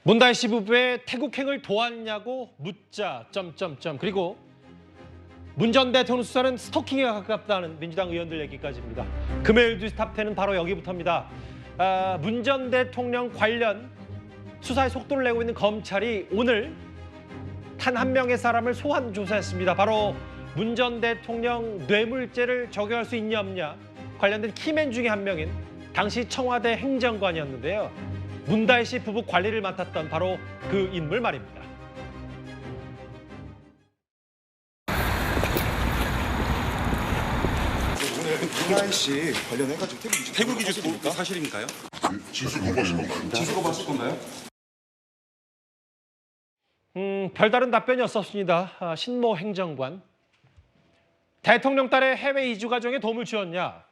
문다혜 씨 부부의 태국행을 도왔냐고 묻자 그리고 문 전 대통령 수사는 스토킹에 가깝다는 민주당 의원들 얘기까지입니다. 금요일 뉴스탑10은 바로 여기부터입니다. 문 전 대통령 관련 수사의 속도를 내고 있는 검찰이 오늘 단 한 명의 사람을 소환 조사했습니다. 바로 문 전 대통령 뇌물죄를 적용할 수 있냐 없냐 관련된 키맨 중에 한 명인 당시 청와대 행정관이었는데요. 문다혜 씨 부부 관리를 맡았던 바로 그 인물 말입니다. 오늘 문다혜 씨 관련해가지고 태국이 태국이 사실입니까요? 진술 거부하실 건가요? 별다른 답변이 없었습니다. 신모 행정관. 대통령 딸의 해외 이주 과정에 도움을 주었냐?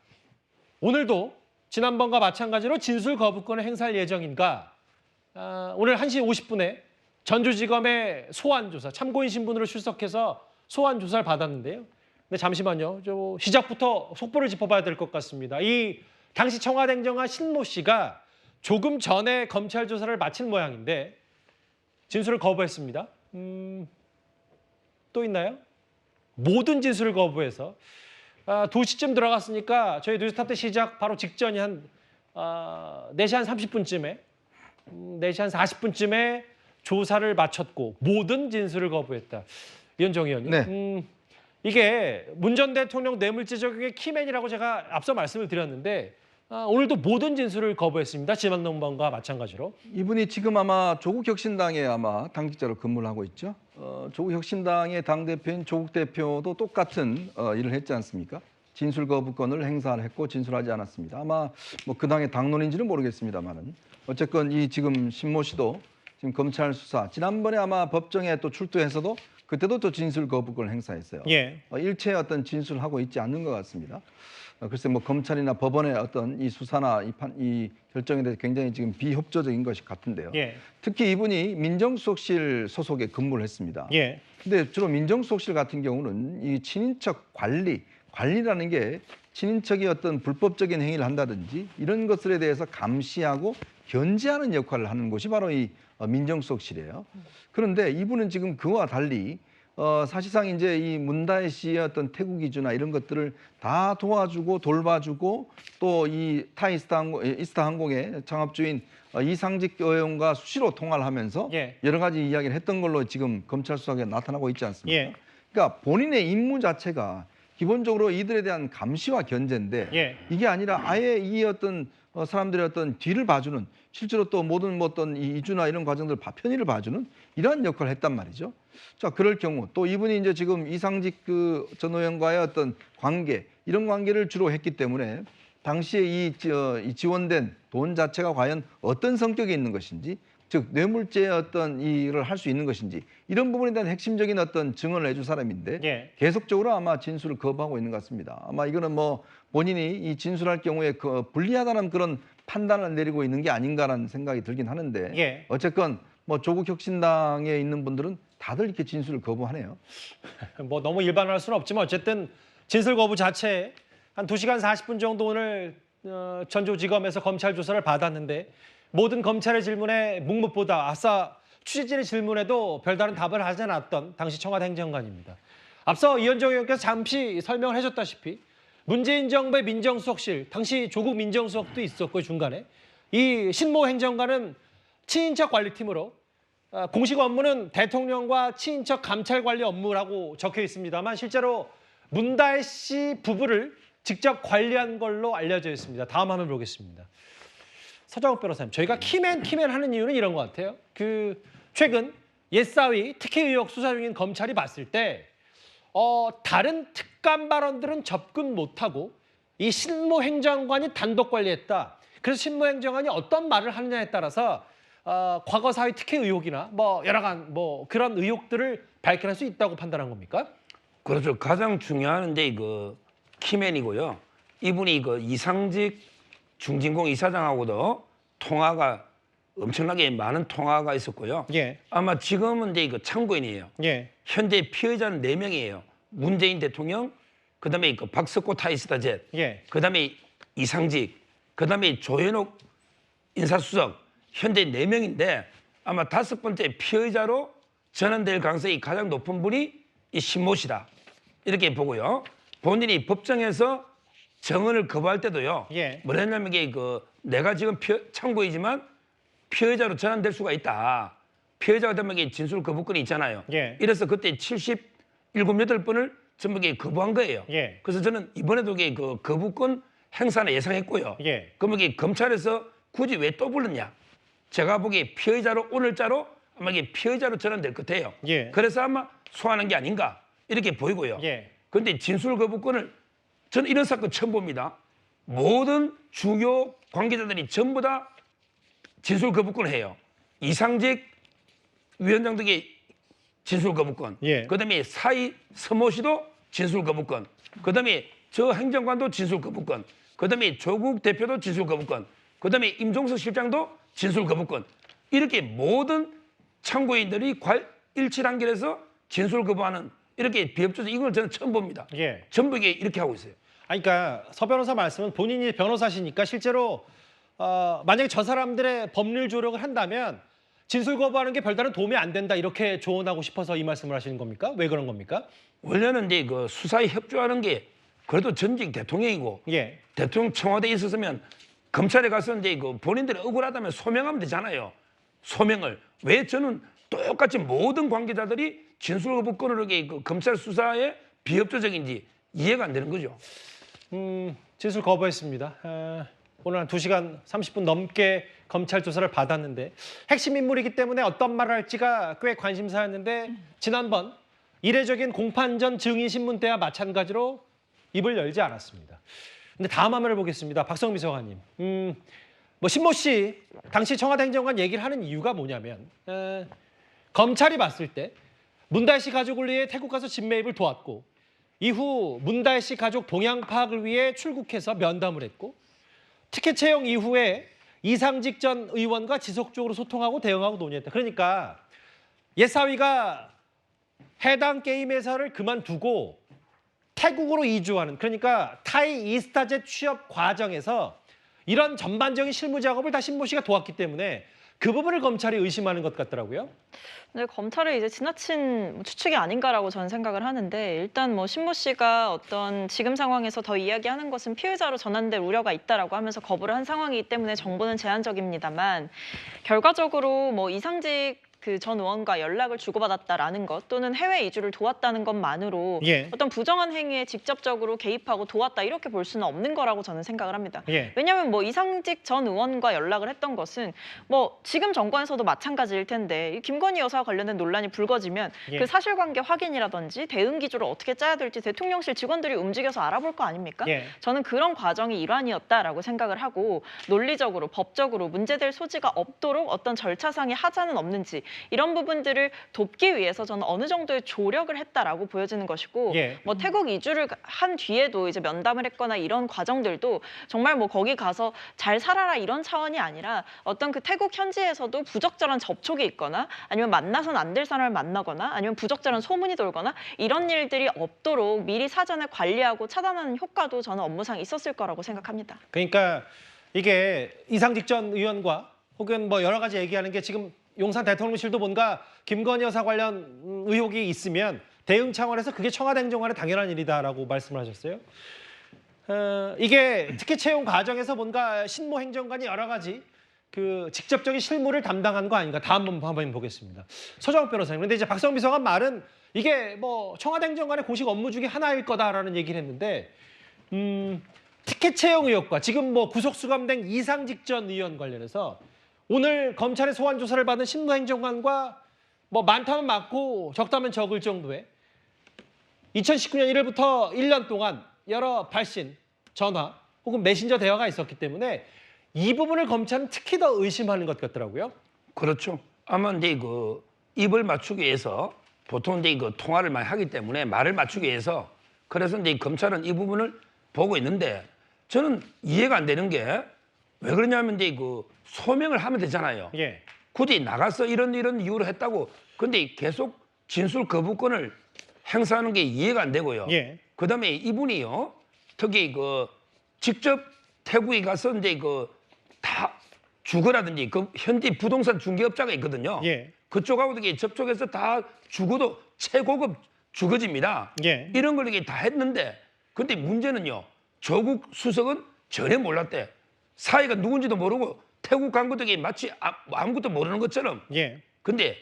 오늘도 지난번과 마찬가지로 진술 거부권을 행사할 예정인가? 오늘 1시 50분에 전주지검의 소환조사, 참고인 신분으로 출석해서 소환조사를 받았는데요. 근데 잠시만요. 시작부터 속보를 짚어봐야 될 것 같습니다. 이 당시 청와대 행정관 신모 씨가 조금 전에 검찰 조사를 마친 모양인데 진술을 거부했습니다. 또 있나요? 모든 진술을 거부해서 2시쯤 들어갔으니까 저희 뉴스탑 때 시작 바로 직전이 한 4시 한 30분쯤에 4시 한 40분쯤에 조사를 마쳤고 모든 진술을 거부했다. 이현정 의원님. 네. 이게 문 전 대통령 뇌물죄 적용의 키맨이라고 제가 앞서 말씀을 드렸는데 오늘도 모든 진술을 거부했습니다. 지난번과 마찬가지로. 이분이 지금 아마 조국혁신당에 아마 당직자로 근무를 하고 있죠. 조국혁신당의 당대표인 조국 대표도 똑같은 일을 했지 않습니까? 진술 거부권을 행사를 했고 진술하지 않았습니다. 아마 뭐 그 당의 당론인지는 모르겠습니다만은 어쨌건 이 지금 신모 씨도 지금 검찰 수사 지난번에 아마 법정에 또 출두해서도 그때도 또 진술 거부권을 행사했어요. 예. 일체의 어떤 진술을 하고 있지 않는 것 같습니다. 글쎄 뭐 검찰이나 법원의 어떤 이 수사나 이 결정에 대해서 굉장히 지금 비협조적인 것이 같은데요. 예. 특히 이분이 민정수석실 소속에 근무를 했습니다. 예. 근데 주로 민정수석실 같은 경우는 이 친인척 관리라는 게 친인척이 어떤 불법적인 행위를 한다든지 이런 것들에 대해서 감시하고 견제하는 역할을 하는 곳이 바로 이 민정수석실이에요. 그런데 이분은 지금 그와 달리 사실상 이제 이 문다혜 씨의 어떤 태국 이주나 이런 것들을 다 도와주고 돌봐주고 또 이 이스타 항공의 창업주인 이상직 의원과 수시로 통화를 하면서 예. 여러 가지 이야기를 했던 걸로 지금 검찰 수사에 나타나고 있지 않습니까? 예. 그러니까 본인의 임무 자체가 기본적으로 이들에 대한 감시와 견제인데 예. 이게 아니라 아예 이 어떤 사람들의 어떤 뒤를 봐주는 실제로 또 모든 뭐 어떤 이 이주나 이런 과정들 편의를 봐주는 이러한 역할을 했단 말이죠. 자, 그럴 경우 또 이분이 이제 지금 이상직 그 전 의원과의 어떤 관계 이런 관계를 주로 했기 때문에 당시에 이 지원된 돈 자체가 과연 어떤 성격이 있는 것인지 즉 뇌물죄의 어떤 일을 할 수 있는 것인지 이런 부분에 대한 핵심적인 어떤 증언을 해줄 사람인데 예. 계속적으로 아마 진술을 거부하고 있는 것 같습니다. 아마 이거는 뭐 본인이 이 진술할 경우에 불리하다는 그런 판단을 내리고 있는 게 아닌가라는 생각이 들긴 하는데 예. 어쨌건 뭐 조국혁신당에 있는 분들은 다들 이렇게 진술을 거부하네요. 뭐 너무 일반화할 수는 없지만 어쨌든 진술 거부 자체에 한 2시간 40분 정도 오늘 전주지검에서 검찰 조사를 받았는데 모든 검찰의 질문에 묵묵보다 아싸 취재진의 질문에도 별다른 답을 하지 않았던 당시 청와대 행정관입니다. 앞서 이현정 의원께서 잠시 설명을 해줬다시피 문재인 정부의 민정수석실, 당시 조국 민정수석도 있었고 중간에 이 신모 행정관은 친인척 관리팀으로 공식 업무는 대통령과 친인척 감찰 관리 업무라고 적혀 있습니다만 실제로 문다혜 씨 부부를 직접 관리한 걸로 알려져 있습니다. 다음 화면 보겠습니다. 서정욱 변호사님, 저희가 키맨 하는 이유는 이런 것 같아요. 최근 옛사위 특혜 의혹 수사 중인 검찰이 봤을 때 다른 특감 발언들은 접근 못하고 이 신모 행정관이 단독 관리했다. 그래서 신모 행정관이 어떤 말을 하느냐에 따라서 과거 사위 특혜 의혹이나 뭐 여러 간 뭐 그런 의혹들을 밝혀낼 수 있다고 판단한 겁니까? 그렇죠. 가장 중요한 데 이거 키맨이고요. 이분이 이거 이상직 중진공 이사장하고도 통화가 엄청나게 많은 통화가 있었고요. 예. 아마 지금은 이제 이거 참고인이에요. 예. 현재 피해자는 4명이에요. 문재인 대통령, 그다음에 이거 박석호 타이스타젯, 예. 그다음에 이상직, 그다음에 조현옥 인사수석 현재 4명인데 아마 5번째 피의자로 전환될 가능성이 가장 높은 분이 이 신모 씨다. 이렇게 보고요. 본인이 법정에서 정언을 거부할 때도요. 예. 뭐라 했냐면 이게 내가 지금 참고이지만 피의자로 전환될 수가 있다. 피의자가 되면 이게 진술 거부권이 있잖아요. 예. 이래서 그때 77, 8번을 전부 이게 거부한 거예요. 예. 그래서 저는 이번에도 이게 거부권 행사는 예상했고요. 예. 그러면 이게 검찰에서 굳이 왜 또 불렀냐? 제가 보기에 피의자로 오늘자로 아마 이게 피의자로 전환될 것 같아요. 예. 그래서 아마 소환한 게 아닌가 이렇게 보이고요. 예. 그런데 진술 거부권을 저는 이런 사건 처음 봅니다. 모든 주요 관계자들이 전부 다 진술 거부권을 해요. 이상직 위원장 등의 진술 거부권. 예. 그다음에 사이 서모 씨도 진술 거부권. 그다음에 저 행정관도 진술 거부권. 그다음에 조국 대표도 진술 거부권. 그다음에 임종석 실장도 진술 거부권. 이렇게 모든 참고인들이 일치단결해서 진술 거부하는 이렇게 비협조적 이걸 저는 처음 봅니다. 예. 전부 이렇게 하고 있어요. 아니, 그러니까 서 변호사 말씀은 본인이 변호사시니까 실제로 만약에 저 사람들의 법률 조력을 한다면 진술 거부하는 게 별다른 도움이 안 된다 이렇게 조언하고 싶어서 이 말씀을 하시는 겁니까? 왜 그런 겁니까? 원래는 이제 수사에 협조하는 게 그래도 전직 대통령이고 예. 대통령 청와대에 있었으면 검찰에 가서 이제 본인들이 억울하다면 소명하면 되잖아요. 소명을. 왜 저는 똑같이 모든 관계자들이 진술 거부권으로 검찰 수사에 비협조적인지 이해가 안 되는 거죠. 진술 거부했습니다. 오늘 한 2시간 30분 넘게 검찰 조사를 받았는데 핵심 인물이기 때문에 어떤 말을 할지가 꽤 관심사였는데 지난번 이례적인 공판전 증인신문 때와 마찬가지로 입을 열지 않았습니다. 근데 다음 화면을 보겠습니다. 박성미 비서관님. 신모 씨 당시 청와대 행정관 얘기를 하는 이유가 뭐냐면 검찰이 봤을 때 문다혜 씨 가족을 위해 태국 가서 진매입을 도왔고 이후 문다혜 씨 가족 동향 파악을 위해 출국해서 면담을 했고 티켓 채용 이후에 이상직 전 의원과 지속적으로 소통하고 대응하고 논의했다. 그러니까 예사위가 해당 게임 회사를 그만두고 태국으로 이주하는, 그러니까 타이 이스타젯 취업 과정에서 이런 전반적인 실무 작업을 다 신모 씨가 도왔기 때문에 그 부분을 검찰이 의심하는 것 같더라고요. 네, 검찰의 이제 지나친 추측이 아닌가라고 저는 생각을 하는데 일단 신모 씨가 어떤 지금 상황에서 더 이야기하는 것은 피의자로 전환될 우려가 있다라고 하면서 거부를 한 상황이기 때문에 정보는 제한적입니다만 결과적으로 이상직 전 의원과 연락을 주고받았다라는 것 또는 해외 이주를 도왔다는 것만으로 예. 어떤 부정한 행위에 직접적으로 개입하고 도왔다 이렇게 볼 수는 없는 거라고 저는 생각을 합니다. 예. 왜냐하면 이상직 전 의원과 연락을 했던 것은 지금 정권에서도 마찬가지일 텐데 이 김건희 여사와 관련된 논란이 불거지면 예. 그 사실관계 확인이라든지 대응 기조를 어떻게 짜야 될지 대통령실 직원들이 움직여서 알아볼 거 아닙니까? 예. 저는 그런 과정이 일환이었다라고 생각을 하고 논리적으로 법적으로 문제될 소지가 없도록 어떤 절차상의 하자는 없는지 이런 부분들을 돕기 위해서 저는 어느 정도의 조력을 했다라고 보여지는 것이고 예. 태국 이주를 한 뒤에도 이제 면담을 했거나 이런 과정들도 정말 거기 가서 잘 살아라 이런 차원이 아니라 어떤 그 태국 현지에서도 부적절한 접촉이 있거나 아니면 만나선 안 될 사람을 만나거나 아니면 부적절한 소문이 돌거나 이런 일들이 없도록 미리 사전에 관리하고 차단하는 효과도 저는 업무상 있었을 거라고 생각합니다. 그러니까 이게 이상직 전 의원과 혹은 여러 가지 얘기하는 게 지금 용산 대통령실도 뭔가 김건희 여사 관련 의혹이 있으면 대응 차원에서 그게 청와대 행정관의 당연한 일이다라고 말씀을 하셨어요. 이게 특히 채용 과정에서 뭔가 신모 행정관이 여러 가지 직접적인 실무를 담당한 거 아닌가. 다음 한번 보겠습니다. 서정욱 변호사님. 근데 이제 박성 비서관 말은 이게 청와대 행정관의 공식 업무 중에 하나일 거다라는 얘기를 했는데 티켓 채용 의혹과 지금 구속 수감된 이상직 전 의원 관련해서 오늘 검찰의 소환 조사를 받은 신모 행정관과 많다면 많고 적다면 적을 정도의 2019년 1월부터 1년 동안 여러 발신, 전화 혹은 메신저 대화가 있었기 때문에 이 부분을 검찰은 특히 더 의심하는 것 같더라고요. 그렇죠. 아마 이제 입을 맞추기 위해서 보통 이제 통화를 많이 하기 때문에 말을 맞추기 위해서 그래서 이제 검찰은 이 부분을 보고 있는데 저는 이해가 안 되는 게 왜 그러냐면 이제 소명을 하면 되잖아요. 예. 굳이 나가서 이런 이유로 했다고. 근데 계속 진술 거부권을 행사하는 게 이해가 안 되고요. 예. 그다음에 이분이요. 특히 직접 태국에 가서 이제 다 주거라든지 그 현지 부동산 중개업자가 있거든요. 예. 그쪽하고 이렇게 접촉해서 다 주거도 최고급 주거지입니다. 예. 이런 걸 이렇게 다 했는데 근데 문제는요. 조국 수석은 전혀 몰랐대. 사이가 누군지도 모르고 태국 간 것도 이게 마치 아무것도 모르는 것처럼. 예. 근데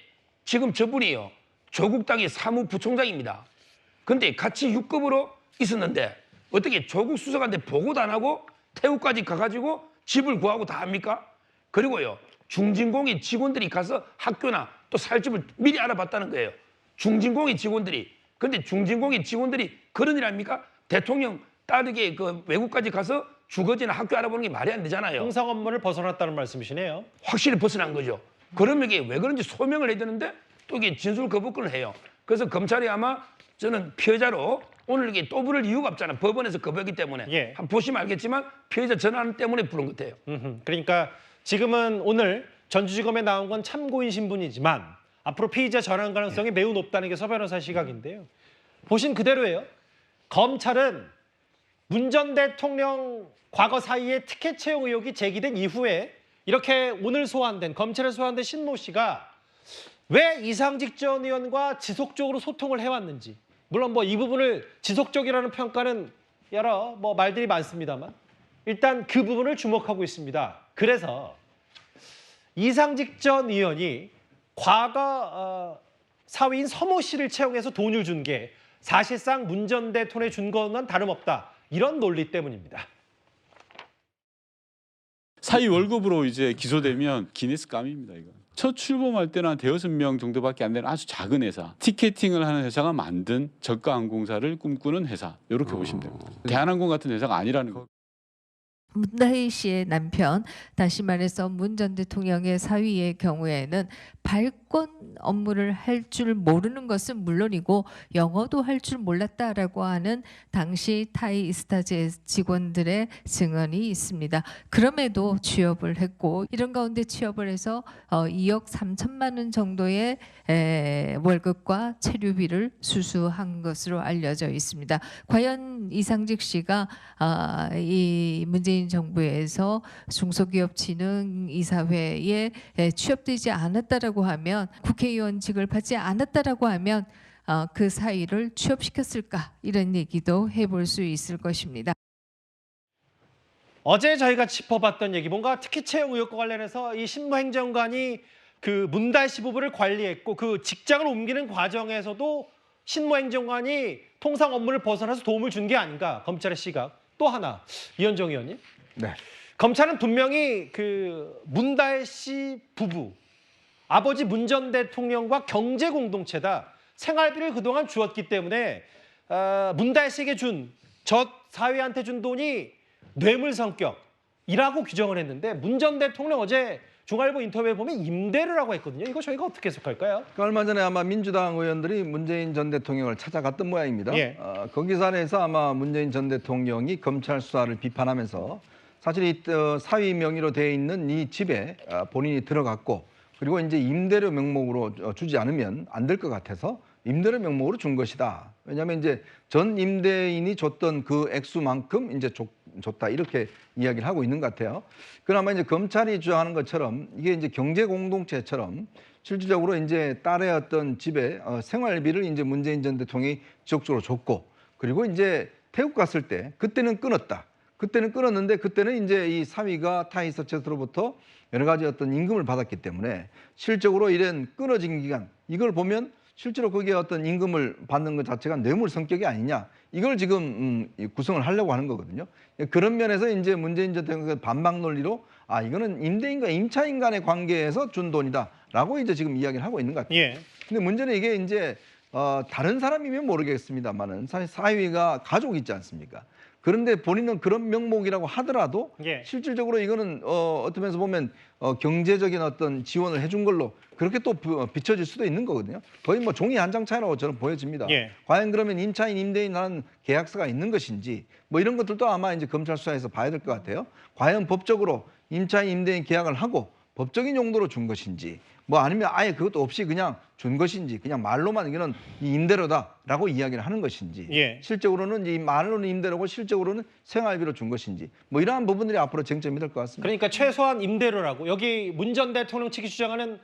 지금 저분이요. 조국 당의 사무부총장입니다. 근데 같이 6급으로 있었는데 어떻게 조국 수석한테 보고도 안 하고 태국까지 가가지고 집을 구하고 다 합니까? 그리고요. 중진공의 직원들이 가서 학교나 또 살 집을 미리 알아봤다는 거예요. 중진공의 직원들이. 근데 중진공의 직원들이 그런 일 합니까? 대통령 딸에게 그 외국까지 가서 주거지나 학교 알아보는 게 말이 안 되잖아요. 통상 업무를 벗어났다는 말씀이시네요. 확실히 벗어난 거죠. 그러면 이게 왜 그런지 소명을 해야 되는데 또 이게 진술 거부권을 해요. 그래서 검찰이 아마 저는 피해자로 오늘 이게 또 부를 이유가 없잖아요. 법원에서 거부했기 때문에. 예. 한번 보시면 알겠지만 피해자 전환 때문에 부른 것 같아요. 그러니까 지금은 오늘 전주지검에 나온 건 참고인 신분이지만 앞으로 피의자 전환 가능성이 매우 높다는 게 서 변호사 시각인데요. 보신 그대로예요. 검찰은 문 전 대통령 과거 사이에 티켓 채용 의혹이 제기된 이후에 이렇게 오늘 소환된 검찰에 소환된 신모 씨가 왜 이상직 전 의원과 지속적으로 소통을 해왔는지, 물론 뭐 이 부분을 지속적이라는 평가는 여러 뭐 말들이 많습니다만 일단 그 부분을 주목하고 있습니다. 그래서 이상직 전 의원이 과거 사위인 서모 씨를 채용해서 돈을 준 게 사실상 문 전 대통령에 준 거는 다름없다. 이런 논리 때문입니다. 사위 월급으로 이제 기소되면 기네스감입니다, 이거. 첫 출범할 때는 한 대여섯 명 정도밖에 안 되는 아주 작은 회사, 티켓팅을 하는 회사가 만든 저가 항공사를 꿈꾸는 회사, 이렇게 보시면 됩니다. 대한항공 같은 회사가 아니라는 거. 문다희 씨의 남편, 다시 말해서 문 전 대통령의 사위의 경우에는 발권 업무를 할 줄 모르는 것은 물론이고 영어도 할 줄 몰랐다라고 하는 당시 타이 이스타제 직원들의 증언이 있습니다. 그럼에도 취업을 했고 이런 가운데 취업을 해서 2억 3천만 원 정도의 월급과 체류비를 수수한 것으로 알려져 있습니다. 과연 이상직 씨가 이 문재인 정부에서 중소기업진흥이사회에 취업되지 않았다라고 하면, 국회의원직을 받지 않았다라고 하면 그 사이를 취업시켰을까, 이런 얘기도 해볼 수 있을 것입니다. 어제 저희가 짚어봤던 얘기, 뭔가 특히 채용 의혹과 관련해서 이 신무 행정관이 그 문다희 씨 부부를 관리했고 그 직장을 옮기는 과정에서도 신무 행정관이 통상 업무를 벗어나서 도움을 준 게 아닌가, 검찰의 시각. 또 하나, 이현정 의원님. 네. 검찰은 분명히 그 문다혜 씨 부부, 아버지 문 전 대통령과 경제 공동체다. 생활비를 그동안 주었기 때문에 문다혜 씨에게 준, 저 사위한테 준 돈이 뇌물 성격이라고 규정을 했는데 문 전 대통령 어제 중앙일보 인터뷰에 보면 임대료라고 했거든요. 이거 저희가 어떻게 해석할까요? 그 얼마 전에 아마 민주당 의원들이 문재인 전 대통령을 찾아갔던 모양입니다. 예. 거기서 안에서 아마 문재인 전 대통령이 검찰 수사를 비판하면서 사실 이 사위 명의로 돼 있는 이 집에 본인이 들어갔고, 그리고 이제 임대료 명목으로 주지 않으면 안 될 것 같아서 임대료 명목으로 준 것이다. 왜냐하면 이제 전 임대인이 줬던 그 액수만큼 이제 줬다, 이렇게 이야기를 하고 있는 것 같아요. 그나마 이제 검찰이 주장하는 것처럼 이게 이제 경제 공동체처럼 실질적으로 이제 딸의 어떤 집에 생활비를 이제 문재인 전 대통령이 지속적으로 줬고, 그리고 이제 태국 갔을 때 그때는 끊었다. 그때는 끊었는데 그때는 이제 이 사위가 타이서체스로부터 여러 가지 어떤 임금을 받았기 때문에 실적으로 이런 끊어진 기간, 이걸 보면 실제로 그게 어떤 임금을 받는 것 자체가 뇌물 성격이 아니냐, 이걸 지금 구성을 하려고 하는 거거든요. 그런 면에서 이제 문재인 전 대통령 반박 논리로 이거는 임대인과 임차인 간의 관계에서 준 돈이다라고 이제 지금 이야기를 하고 있는 것 같아요. 예. 근데 문제는 이게 이제 다른 사람이면 모르겠습니다만은 사실 사위가 가족이 있지 않습니까? 그런데 본인은 그런 명목이라고 하더라도 예. 실질적으로 이거는 어떤 면에서 보면 경제적인 어떤 지원을 해준 걸로 그렇게 또 비춰질 수도 있는 거거든요. 거의 뭐 종이 한 장 차이라고 저는 보여집니다. 예. 과연 그러면 임차인, 임대인이라는 계약서가 있는 것인지 뭐 이런 것들도 아마 이제 검찰 수사에서 봐야 될 것 같아요. 과연 법적으로 임차인, 임대인 계약을 하고 법적인 용도로 준 것인지, 뭐 아니면 아예 그것도 없이 그냥 준 것인지 그냥 말로만 이거는 이 임대료다라고 이야기를 하는 것인지 예. 실적으로는 이 말로는 임대료고 실적으로는 생활비로 준 것인지 뭐 이러한 부분들이 앞으로 쟁점이 될 것 같습니다. 그러니까 최소한 임대료라고 여기 문 전 대통령 측이 주장하는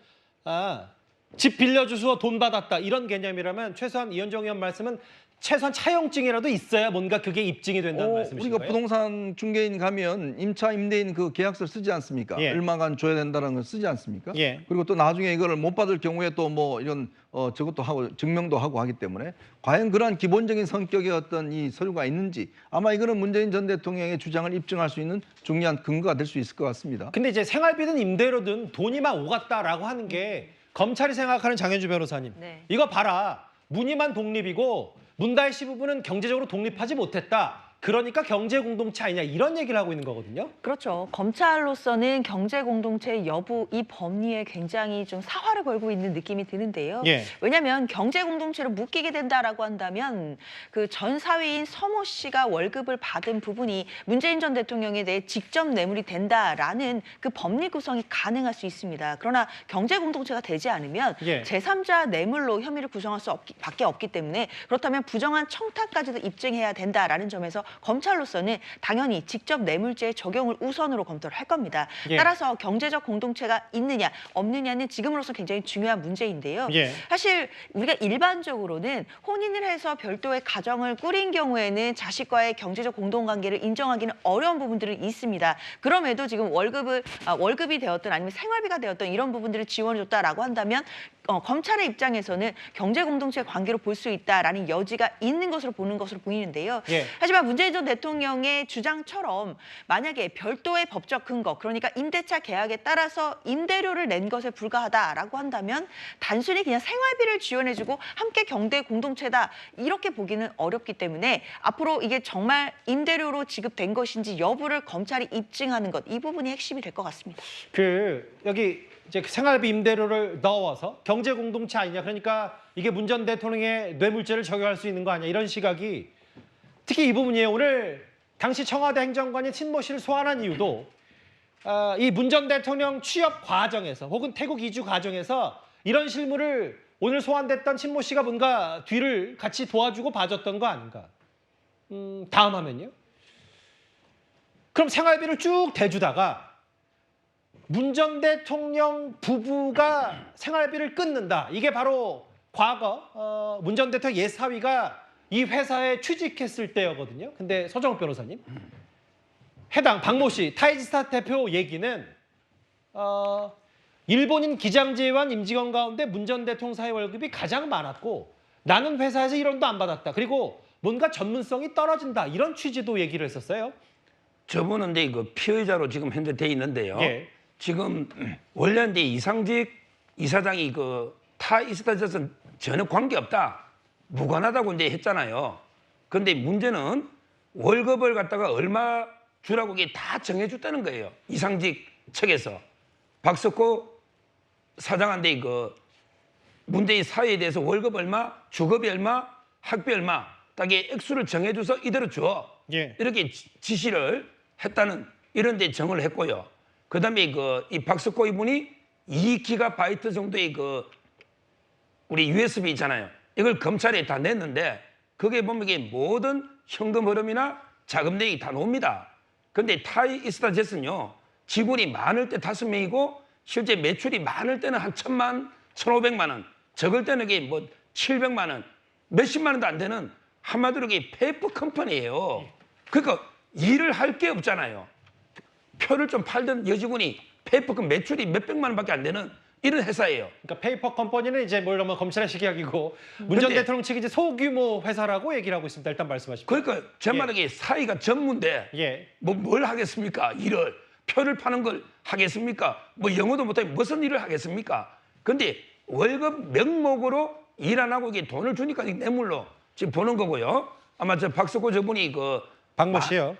집 빌려주서 돈 받았다 이런 개념이라면 최소한 이현정 의원 말씀은 최소한 차용증이라도 있어야 뭔가 그게 입증이 된다는 말씀이신 우리가 거예요? 부동산 중개인 가면 임차 임대인 그 계약서를 쓰지 않습니까? 예. 얼마간 줘야 된다는 걸 쓰지 않습니까? 예. 그리고 또 나중에 이거를 못 받을 경우에 또 뭐 이런 저것도 하고 증명도 하고 하기 때문에 과연 그러한 기본적인 성격의 어떤 이 서류가 있는지 아마 이거는 문재인 전 대통령의 주장을 입증할 수 있는 중요한 근거가 될 수 있을 것 같습니다. 근데 이제 생활비든 임대료든 돈이만 오갔다라고 하는 게 검찰이 생각하는 장현주 변호사님. 네. 이거 봐라. 문희만 독립이고 문다혜 씨 부부는 경제적으로 독립하지 못했다. 그러니까 경제 공동체 아니냐 이런 얘기를 하고 있는 거거든요. 그렇죠. 검찰로서는 경제 공동체 여부 이 법리에 굉장히 좀 사활을 걸고 있는 느낌이 드는데요. 예. 왜냐하면 경제 공동체로 묶이게 된다라고 한다면 그 전 사위인 서모 씨가 월급을 받은 부분이 문재인 전 대통령에 대해 직접 뇌물이 된다라는 그 법리 구성이 가능할 수 있습니다. 그러나 경제 공동체가 되지 않으면 예. 제3자 뇌물로 혐의를 구성할 수밖에 없기 때문에 그렇다면 부정한 청탁까지도 입증해야 된다라는 점에서 검찰로서는 당연히 직접 뇌물죄의 적용을 우선으로 검토를 할 겁니다. 예. 따라서 경제적 공동체가 있느냐 없느냐는 지금으로서 굉장히 중요한 문제인데요. 예. 사실 우리가 일반적으로는 혼인을 해서 별도의 가정을 꾸린 경우에는 자식과의 경제적 공동관계를 인정하기는 어려운 부분들이 있습니다. 그럼에도 지금 월급이 되었든 아니면 생활비가 되었든 이런 부분들을 지원해줬다라고 한다면 검찰의 입장에서는 경제 공동체의 관계로 볼 수 있다라는 여지가 있는 것으로 보이는데요. 예. 하지만 문재인 전 대통령의 주장처럼 만약에 별도의 법적 근거, 그러니까 임대차 계약에 따라서 임대료를 낸 것에 불과하다라고 한다면 단순히 그냥 생활비를 지원해주고 함께 경제 공동체다 이렇게 보기는 어렵기 때문에 앞으로 이게 정말 임대료로 지급된 것인지 여부를 검찰이 입증하는 것, 이 부분이 핵심이 될 것 같습니다. 여기 이제 생활비 임대료를 넣어서 경제 공동체 아니냐. 그러니까 이게 문 전 대통령의 뇌물죄를 적용할 수 있는 거 아니냐. 이런 시각이 특히 이 부분이에요. 오늘 당시 청와대 행정관이 친모 씨를 소환한 이유도 이 문 전 대통령 취업 과정에서 혹은 태국 이주 과정에서 이런 실무를 오늘 소환됐던 친모 씨가 뭔가 뒤를 같이 도와주고 봐줬던 거 아닌가. 다음 화면요. 그럼 생활비를 쭉 대주다가 문 전 대통령 부부가 생활비를 끊는다. 이게 바로 과거 문 전 대통령 예사위가 이 회사에 취직했을 때였거든요. 근데 서정욱 변호사님, 해당 박모 씨 타이지스타 대표 얘기는 일본인 기장재환 임직원 가운데 문 전 대통령 사회 월급이 가장 많았고 나는 회사에서 1원도 안 받았다. 그리고 뭔가 전문성이 떨어진다. 이런 취지도 얘기를 했었어요. 저분은 이제 그 피의자로 지금 현재 돼 있는데요. 예. 지금 원래 이제 이상직 이사장이 그 타이스타jet은 전혀 관계 없다, 무관하다고 이제 했잖아요. 그런데 문제는 월급을 갖다가 얼마 주라고 이게 다 정해줬다는 거예요. 이상직 측에서 박석호 사장한테 그 문재인 사회에 대해서 월급 얼마, 주급이 얼마, 학비 얼마 딱이 액수를 정해줘서 이대로 줘. 예. 이렇게 지시를 했다는 이런 데 정을 했고요. 그다음에 이 박석호 이분이 2GB 정도의 우리 USB 있잖아요. 이걸 검찰에 다 냈는데 거기에 보면 이게 모든 현금 흐름이나 자금 내역이 다 나옵니다. 근데 타이이스타젯은요, 직원이 많을 때 5명이고 실제 매출이 많을 때는 한 1,000만, 1,500만 원, 적을 때는 이게 뭐 700만 원, 몇십만 원도 안 되는 한마디로 이게 페이퍼 컴퍼니예요. 그러니까 일을 할 게 없잖아요. 표를 좀 팔던 여직원이 페이퍼 매출이 몇백만 원밖에 안 되는 이런 회사예요. 그러니까 페이퍼 컴퍼니는 이제 뭐냐면 검찰의 시각이고 문 전 근데- 대통령 측이 이제 소규모 회사라고 얘기를 하고 있습니다. 일단 말씀하십시오. 그러니까 전반하게 사이가 전무인데 예. 뭐 뭘 하겠습니까? 일을 표를 파는 걸 하겠습니까? 뭐 영어도 못하면 무슨 일을 하겠습니까? 근데 월급 명목으로 일 안 하고 이게 돈을 주니까 뇌물로 지금 보는 거고요. 아마 저 박석호 저분이 박모 씨요.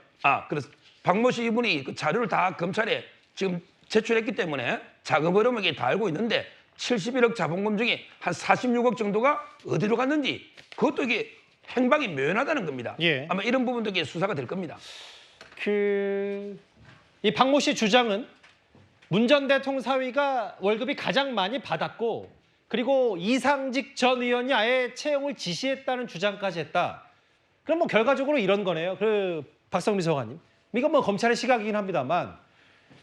그래서 박모 씨 이분이 그 자료를 다 검찰에 지금 제출했기 때문에 자금 흐름을 이게 다 알고 있는데 71억 자본금 중에 한 46억 정도가 어디로 갔는지 그것도 이게 행방이 묘연하다는 겁니다. 예. 아마 이런 부분도 이게 수사가 될 겁니다. 이 박모 씨 주장은 문 전 대통령 사위가 월급이 가장 많이 받았고 그리고 이상직 전 의원이 아예 채용을 지시했다는 주장까지 했다. 그럼 뭐 결과적으로 이런 거네요. 박성미 소관님. 이건 뭐 검찰의 시각이긴 합니다만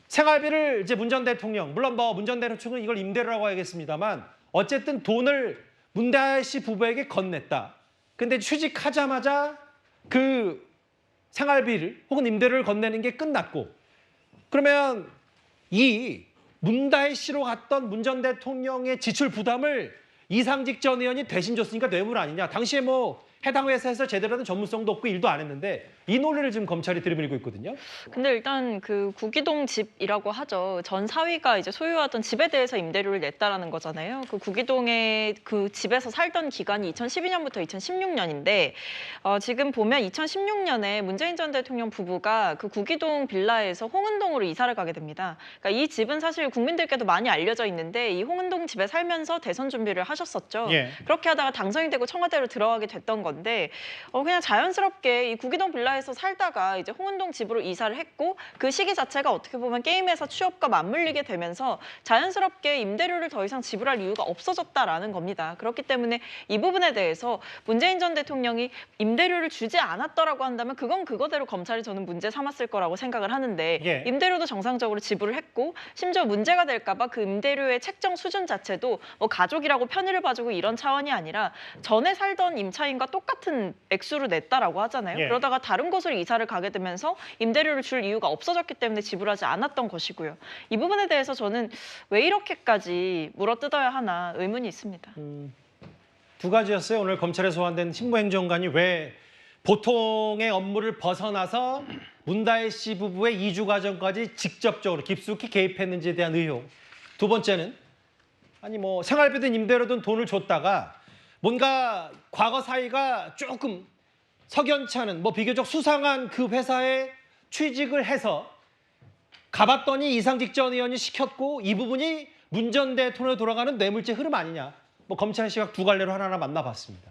생활비를 이제 문 전 대통령, 물론 뭐 문 전 대통령은 이걸 임대료라고 하겠습니다만 어쨌든 돈을 문다혜 씨 부부에게 건넸다. 근데 취직하자마자 그 생활비를 혹은 임대료를 건네는 게 끝났고 그러면 이 문다혜 씨로 갔던 문 전 대통령의 지출 부담을 이상직 전 의원이 대신 줬으니까 뇌물 아니냐. 당시에 뭐 해당 회사에서 제대로 된 전문성도 없고 일도 안 했는데 이 논리를 지금 검찰이 들이밀고 있거든요. 근데 일단 그 구기동 집이라고 하죠. 전 사위가 이제 소유하던 집에 대해서 임대료를 냈다라는 거잖아요. 그 구기동의 그 집에서 살던 기간이 2012년부터 2016년인데 지금 보면 2016년에 문재인 전 대통령 부부가 그 구기동 빌라에서 홍은동으로 이사를 가게 됩니다. 그러니까 이 집은 사실 국민들께도 많이 알려져 있는데 이 홍은동 집에 살면서 대선 준비를 하셨었죠. 예. 그렇게 하다가 당선이 되고 청와대로 들어가게 됐던 건데 그냥 자연스럽게 이 구기동 빌라에서 살다가 이제 홍은동 집으로 이사를 했고 그 시기 자체가 어떻게 보면 게임에서 취업과 맞물리게 되면서 자연스럽게 임대료를 더 이상 지불할 이유가 없어졌다라는 겁니다. 그렇기 때문에 이 부분에 대해서 문재인 전 대통령이 임대료를 주지 않았더라고 한다면 그건 그거대로 검찰이 저는 문제 삼았을 거라고 생각을 하는데 예. 임대료도 정상적으로 지불을 했고 심지어 문제가 될까 봐 그 임대료의 책정 수준 자체도 뭐 가족이라고 편의를 봐주고 이런 차원이 아니라 전에 살던 임차인과 똑같은 액수로 냈다라고 하잖아요. 예. 그러다가 다른 곳으로 이사를 가게 되면서 임대료를 줄 이유가 없어졌기 때문에 지불하지 않았던 것이고요. 이 부분에 대해서 저는 왜 이렇게까지 물어뜯어야 하나 의문이 있습니다. 두 가지였어요. 오늘 검찰에 소환된 신부행정관이 왜 보통의 업무를 벗어나서 문다혜 씨 부부의 이주 과정까지 직접적으로 깊숙이 개입했는지에 대한 의혹. 두 번째는 아니 뭐 생활비든 임대료든 돈을 줬다가 뭔가 과거 사이가 조금 석연찮은 뭐 비교적 수상한 그 회사에 취직을 해서 가봤더니 이상직 전 의원이 시켰고 이 부분이 문 전 대통령에 돌아가는 뇌물죄 흐름 아니냐. 뭐 검찰 시각 두 갈래로 하나하나 만나봤습니다.